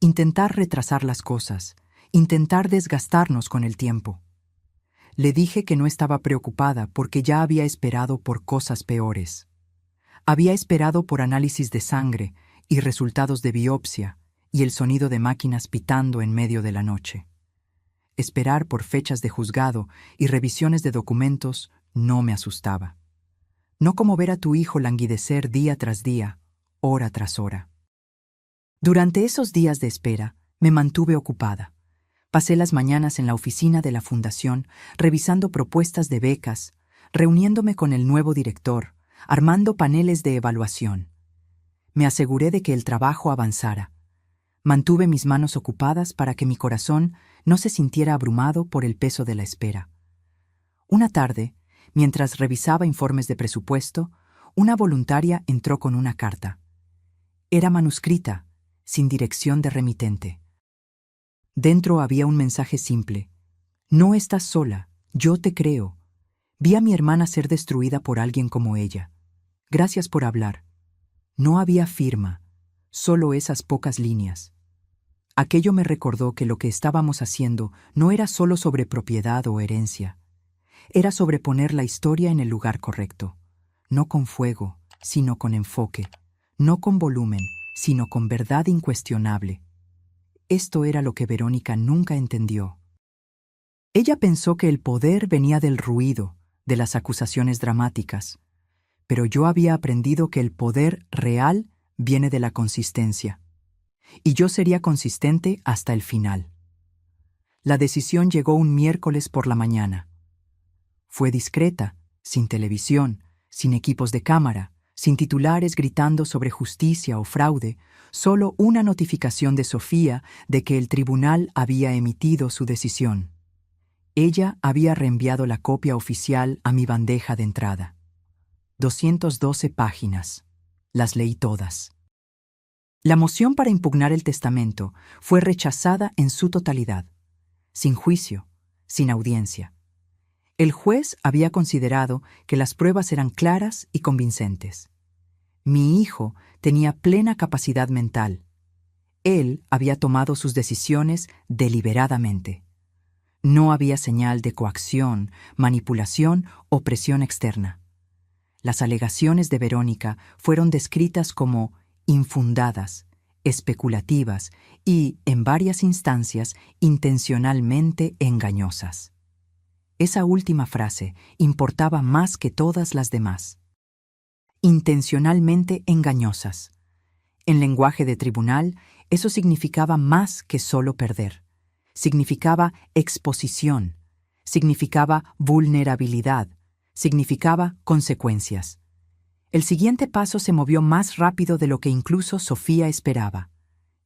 intentar retrasar las cosas, intentar desgastarnos con el tiempo. Le dije que no estaba preocupada porque ya había esperado por cosas peores. Había esperado por análisis de sangre y resultados de biopsia y el sonido de máquinas pitando en medio de la noche. Esperar por fechas de juzgado y revisiones de documentos no me asustaba. No como ver a tu hijo languidecer día tras día, hora tras hora. Durante esos días de espera, me mantuve ocupada. Pasé las mañanas en la oficina de la fundación, revisando propuestas de becas, reuniéndome con el nuevo director, armando paneles de evaluación. Me aseguré de que el trabajo avanzara. Mantuve mis manos ocupadas para que mi corazón no se sintiera abrumado por el peso de la espera. Una tarde, mientras revisaba informes de presupuesto, una voluntaria entró con una carta. Era manuscrita, sin dirección de remitente. Dentro había un mensaje simple. No estás sola, yo te creo. Vi a mi hermana ser destruida por alguien como ella. Gracias por hablar. No había firma, solo esas pocas líneas. Aquello me recordó que lo que estábamos haciendo no era solo sobre propiedad o herencia. Era sobre poner la historia en el lugar correcto. No con fuego, sino con enfoque. No con volumen, sino con verdad incuestionable. Esto era lo que Verónica nunca entendió. Ella pensó que el poder venía del ruido, de las acusaciones dramáticas, pero yo había aprendido que el poder real viene de la consistencia, y yo sería consistente hasta el final. La decisión llegó un miércoles por la mañana. Fue discreta, sin televisión, sin equipos de cámara, sin titulares gritando sobre justicia o fraude, solo una notificación de Sofía de que el tribunal había emitido su decisión. Ella había reenviado la copia oficial a mi bandeja de entrada. 212 páginas. Las leí todas. La moción para impugnar el testamento fue rechazada en su totalidad, sin juicio, sin audiencia. El juez había considerado que las pruebas eran claras y convincentes. Mi hijo tenía plena capacidad mental. Él había tomado sus decisiones deliberadamente. No había señal de coacción, manipulación o presión externa. Las alegaciones de Verónica fueron descritas como infundadas, especulativas y, en varias instancias, intencionalmente engañosas. Esa última frase importaba más que todas las demás. Intencionalmente engañosas. En lenguaje de tribunal, eso significaba más que solo perder. Significaba exposición, significaba vulnerabilidad, significaba consecuencias. El siguiente paso se movió más rápido de lo que incluso Sofía esperaba.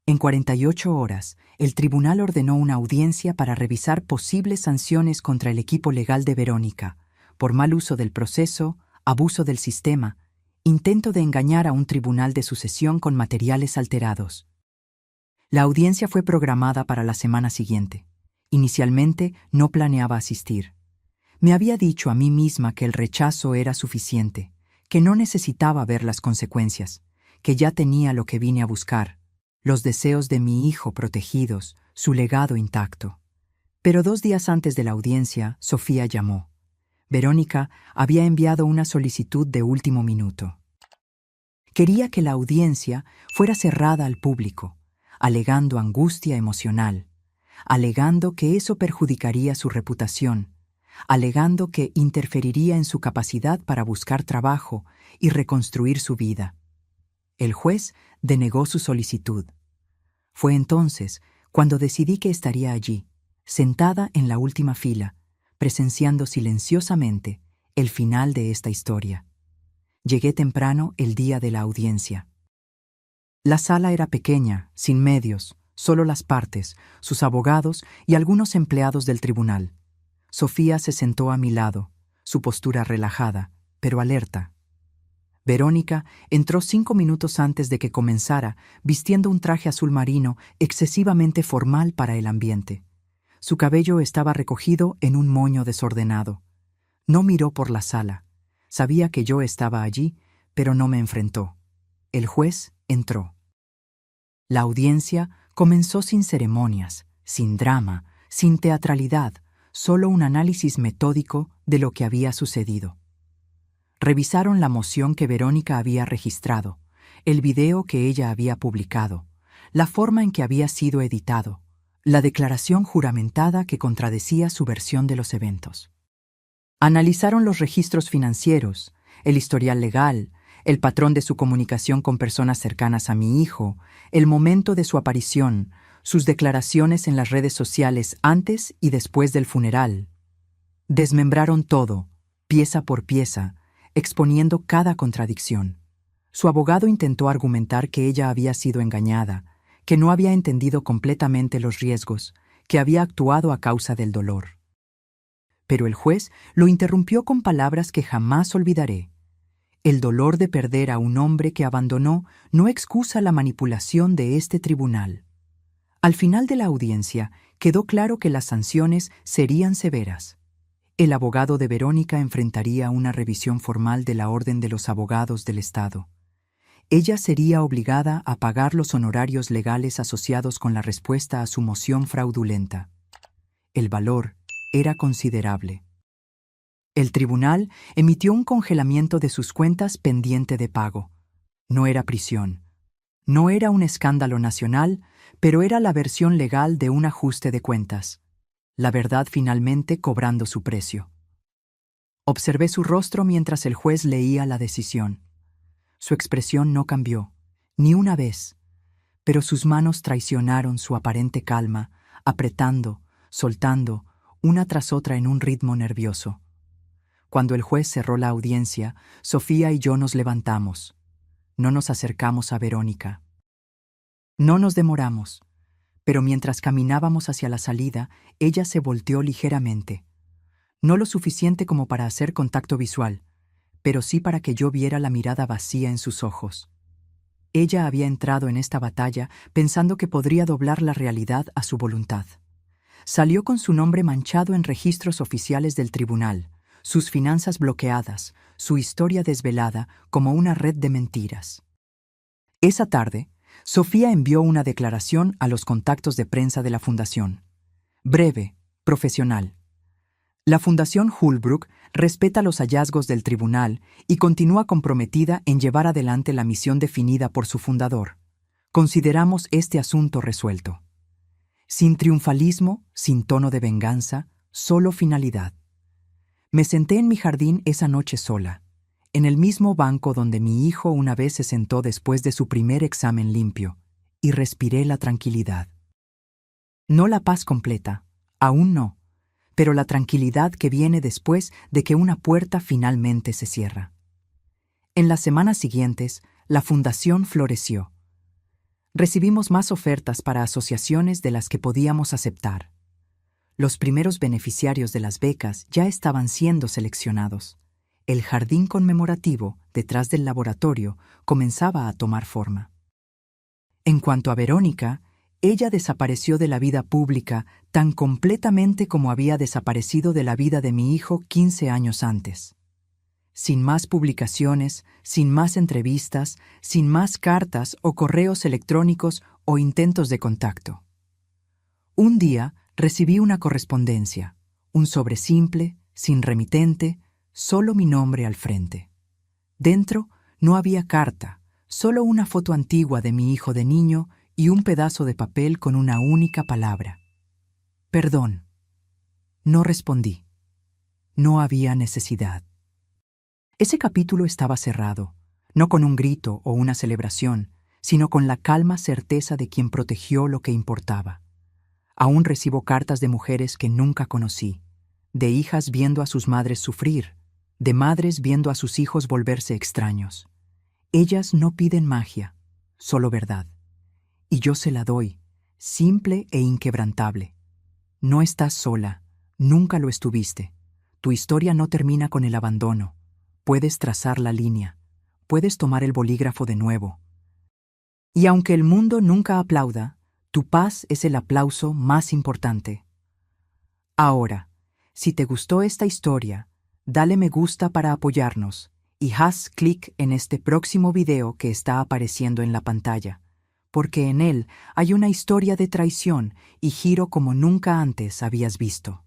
En 48 horas, el tribunal ordenó una audiencia para revisar posibles sanciones contra el equipo legal de Verónica, por mal uso del proceso, abuso del sistema, intento de engañar a un tribunal de sucesión con materiales alterados. La audiencia fue programada para la semana siguiente. Inicialmente no planeaba asistir. Me había dicho a mí misma que el rechazo era suficiente, que no necesitaba ver las consecuencias, que ya tenía lo que vine a buscar, los deseos de mi hijo protegidos, su legado intacto. Pero 2 días antes de la audiencia, Sofía llamó. Verónica había enviado una solicitud de último minuto. Quería que la audiencia fuera cerrada al público, alegando angustia emocional, alegando que eso perjudicaría su reputación, alegando que interferiría en su capacidad para buscar trabajo y reconstruir su vida. El juez denegó su solicitud. Fue entonces cuando decidí que estaría allí, sentada en la última fila, presenciando silenciosamente el final de esta historia. Llegué temprano el día de la audiencia. La sala era pequeña, sin medios, solo las partes, sus abogados y algunos empleados del tribunal. Sofía se sentó a mi lado, su postura relajada, pero alerta. Verónica entró 5 minutos antes de que comenzara, vistiendo un traje azul marino excesivamente formal para el ambiente. Su cabello estaba recogido en un moño desordenado. No miró por la sala. Sabía que yo estaba allí, pero no me enfrentó. El juez entró. La audiencia comenzó sin ceremonias, sin drama, sin teatralidad, solo un análisis metódico de lo que había sucedido. Revisaron la moción que Verónica había registrado, el video que ella había publicado, la forma en que había sido editado, la declaración juramentada que contradecía su versión de los eventos. Analizaron los registros financieros, el historial legal, el patrón de su comunicación con personas cercanas a mi hijo, el momento de su aparición, sus declaraciones en las redes sociales antes y después del funeral. Desmembraron todo, pieza por pieza, exponiendo cada contradicción. Su abogado intentó argumentar que ella había sido engañada, que no había entendido completamente los riesgos, que había actuado a causa del dolor. Pero el juez lo interrumpió con palabras que jamás olvidaré. El dolor de perder a un hombre que abandonó no excusa la manipulación de este tribunal. Al final de la audiencia, quedó claro que las sanciones serían severas. El abogado de Verónica enfrentaría una revisión formal de la Orden de los Abogados del Estado. Ella sería obligada a pagar los honorarios legales asociados con la respuesta a su moción fraudulenta. El valor era considerable. El tribunal emitió un congelamiento de sus cuentas pendiente de pago. No era prisión. No era un escándalo nacional, pero era la versión legal de un ajuste de cuentas. La verdad finalmente cobrando su precio. Observé su rostro mientras el juez leía la decisión. Su expresión no cambió, ni una vez, pero sus manos traicionaron su aparente calma, apretando, soltando, una tras otra en un ritmo nervioso. Cuando el juez cerró la audiencia, Sofía y yo nos levantamos. No nos acercamos a Verónica. No nos demoramos, pero mientras caminábamos hacia la salida, ella se volteó ligeramente. No lo suficiente como para hacer contacto visual, pero sí para que yo viera la mirada vacía en sus ojos. Ella había entrado en esta batalla pensando que podría doblar la realidad a su voluntad. Salió con su nombre manchado en registros oficiales del tribunal, sus finanzas bloqueadas, su historia desvelada como una red de mentiras. Esa tarde, Sofía envió una declaración a los contactos de prensa de la Fundación. Breve, profesional. La Fundación Holbrook respeta los hallazgos del tribunal y continúa comprometida en llevar adelante la misión definida por su fundador. Consideramos este asunto resuelto. Sin triunfalismo, sin tono de venganza, solo finalidad. Me senté en mi jardín esa noche sola, en el mismo banco donde mi hijo una vez se sentó después de su primer examen limpio, y respiré la tranquilidad. No la paz completa, aún no, pero la tranquilidad que viene después de que una puerta finalmente se cierra. En las semanas siguientes, la fundación floreció. Recibimos más ofertas para asociaciones de las que podíamos aceptar. Los primeros beneficiarios de las becas ya estaban siendo seleccionados. El jardín conmemorativo, detrás del laboratorio, comenzaba a tomar forma. En cuanto a Verónica, ella desapareció de la vida pública tan completamente como había desaparecido de la vida de mi hijo 15 años antes. Sin más publicaciones, sin más entrevistas, sin más cartas o correos electrónicos o intentos de contacto. Un día recibí una correspondencia, un sobre simple, sin remitente, solo mi nombre al frente. Dentro no había carta, solo una foto antigua de mi hijo de niño y un pedazo de papel con una única palabra. Perdón. No respondí. No había necesidad. Ese capítulo estaba cerrado, no con un grito o una celebración, sino con la calma certeza de quien protegió lo que importaba. Aún recibo cartas de mujeres que nunca conocí, de hijas viendo a sus madres sufrir, de madres viendo a sus hijos volverse extraños. Ellas no piden magia, solo verdad. Y yo se la doy, simple e inquebrantable. No estás sola, nunca lo estuviste. Tu historia no termina con el abandono. Puedes trazar la línea, puedes tomar el bolígrafo de nuevo. Y aunque el mundo nunca aplauda, tu paz es el aplauso más importante. Ahora, si te gustó esta historia, dale me gusta para apoyarnos y haz clic en este próximo video que está apareciendo en la pantalla, porque en él hay una historia de traición y giro como nunca antes habías visto.